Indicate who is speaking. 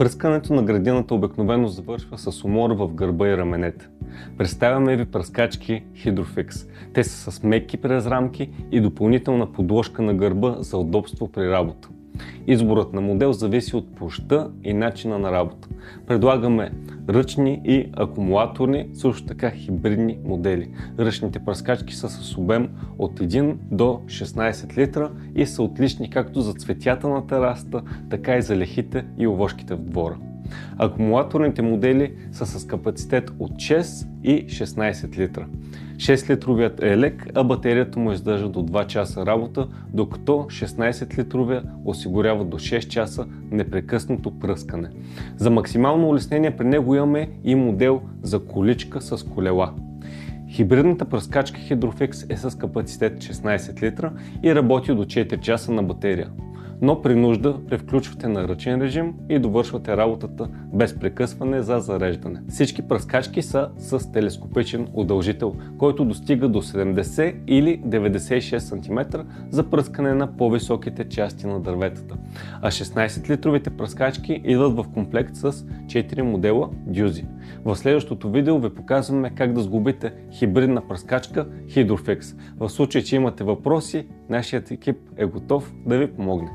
Speaker 1: Пръскането на градината обикновено завършва с умор в гърба и раменете. Представяме ви пръскачки Hydrofix. Те са с меки презрамки и допълнителна подложка на гърба за удобство при работа. Изборът на модел зависи от площта и начина на работа. Предлагаме ръчни и акумулаторни, също така хибридни модели. Ръчните пръскачки са с обем от 1 до 16 литра и са отлични както за цветята на терасата, така и за лехите и овошките в двора. Акумулаторните модели са с капацитет от 6 и 16 литра. 6-литровият е лек, а батерията му издържа до 2 часа работа, докато 16-литровия осигурява до 6 часа непрекъснато пръскане. За максимално улеснение при него имаме и модел за количка с колела. Хибридната пръскачка Hydrofix е с капацитет 16 литра и работи до 4 часа на батерия. Но при нужда превключвате на ръчен режим и довършвате работата без прекъсване за зареждане. Всички пръскачки са с телескопичен удължител, който достига до 70 или 96 см за пръскане на по-високите части на дърветата. А 16-литровите пръскачки идват в комплект с 4 модела дюзи. В следващото видео ви показваме как да сглобите хибридна пръскачка Hydrofix. В случай, че имате въпроси, нашият екип е готов да ви помогне.